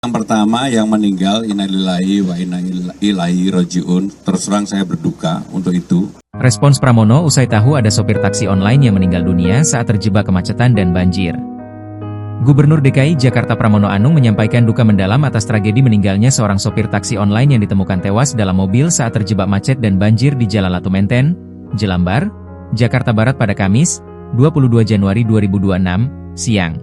Yang pertama yang meninggal, innalillahi wa inna ilaihi rajiun. Terus terang saya berduka untuk itu. Respons Pramono usai tahu ada sopir taksi online yang meninggal dunia saat terjebak kemacetan dan banjir. Gubernur DKI Jakarta Pramono Anung menyampaikan duka mendalam atas tragedi meninggalnya seorang sopir taksi online yang ditemukan tewas dalam mobil saat terjebak macet dan banjir di Jalan Latu Menten, Jelambar, Jakarta Barat pada Kamis, 22 Januari 2026, siang.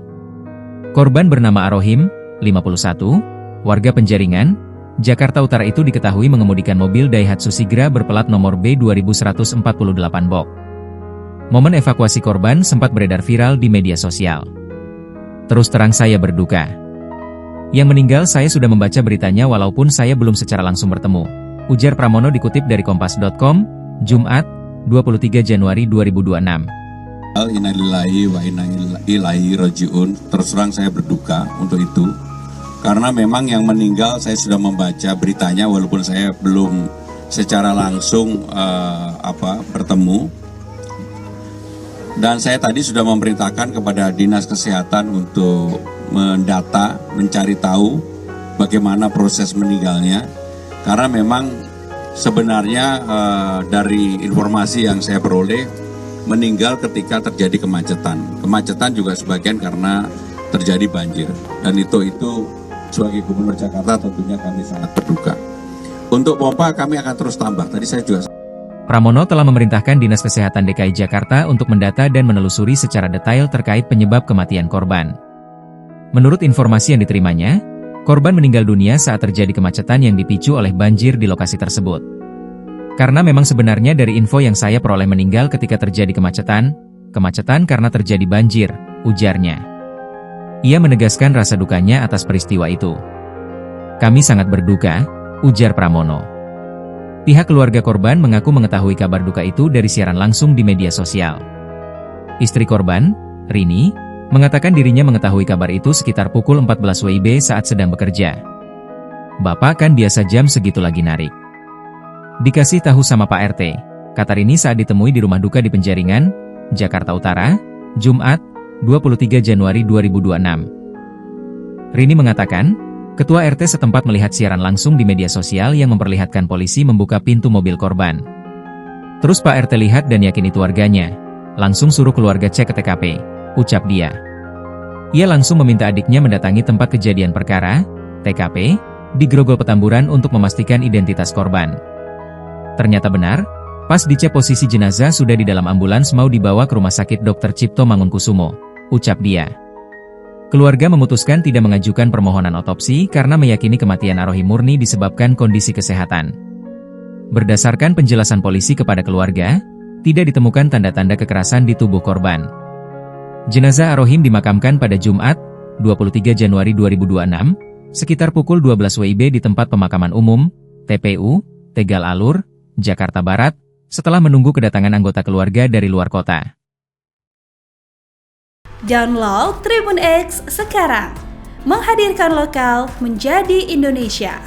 Korban bernama Arohim, 51, warga Penjaringan, Jakarta Utara itu diketahui mengemudikan mobil Daihatsu Sigra berplat nomor B2148 Bok. Momen evakuasi korban sempat beredar viral di media sosial. Terus terang saya berduka. Yang meninggal saya sudah membaca beritanya walaupun saya belum secara langsung bertemu, ujar Pramono dikutip dari kompas.com, Jumat, 23 Januari 2026. Innalillahi wa inna ilaihi rajiun. Terus terang saya berduka untuk itu. Karena memang yang meninggal saya sudah membaca beritanya walaupun saya belum secara langsung bertemu. Dan saya tadi sudah memerintahkan kepada Dinas Kesehatan untuk mendata, mencari tahu bagaimana proses meninggalnya. Karena memang sebenarnya dari informasi yang saya peroleh, meninggal ketika terjadi kemacetan. Kemacetan juga sebagian karena terjadi banjir. Dan itu sebagai Gubernur Jakarta tentunya kami sangat berduka. Untuk pompa kami akan terus tambah. Tadi saya juga Pramono telah memerintahkan Dinas Kesehatan DKI Jakarta untuk mendata dan menelusuri secara detail terkait penyebab kematian korban. Menurut informasi yang diterimanya, korban meninggal dunia saat terjadi kemacetan yang dipicu oleh banjir di lokasi tersebut. Karena memang sebenarnya dari info yang saya peroleh meninggal ketika terjadi kemacetan karena terjadi banjir, ujarnya. Ia menegaskan rasa dukanya atas peristiwa itu. Kami sangat berduka, ujar Pramono. Pihak keluarga korban mengaku mengetahui kabar duka itu dari siaran langsung di media sosial. Istri korban, Rini, mengatakan dirinya mengetahui kabar itu sekitar pukul 14 WIB saat sedang bekerja. Bapak kan biasa jam segitu lagi narik. Dikasih tahu sama Pak RT, kata Rini saat ditemui di rumah duka di Penjaringan, Jakarta Utara, Jumat, 23 Januari 2026. Rini mengatakan, Ketua RT setempat melihat siaran langsung di media sosial yang memperlihatkan polisi membuka pintu mobil korban. Terus Pak RT lihat dan yakin itu warganya. Langsung suruh keluarga cek ke TKP, ucap dia. Ia langsung meminta adiknya mendatangi tempat kejadian perkara, TKP, di Grogol Petamburan untuk memastikan identitas korban. Ternyata benar, pas dicek posisi jenazah sudah di dalam ambulans mau dibawa ke Rumah Sakit Dr. Cipto Mangunkusumo, ucap dia. Keluarga memutuskan tidak mengajukan permohonan otopsi karena meyakini kematian Arohim murni disebabkan kondisi kesehatan. Berdasarkan penjelasan polisi kepada keluarga, tidak ditemukan tanda-tanda kekerasan di tubuh korban. Jenazah Arohim dimakamkan pada Jumat, 23 Januari 2026, sekitar pukul 12 WIB di tempat pemakaman umum, TPU, Tegal Alur, Jakarta Barat, setelah menunggu kedatangan anggota keluarga dari luar kota. Download Tribun X sekarang, menghadirkan lokal menjadi Indonesia.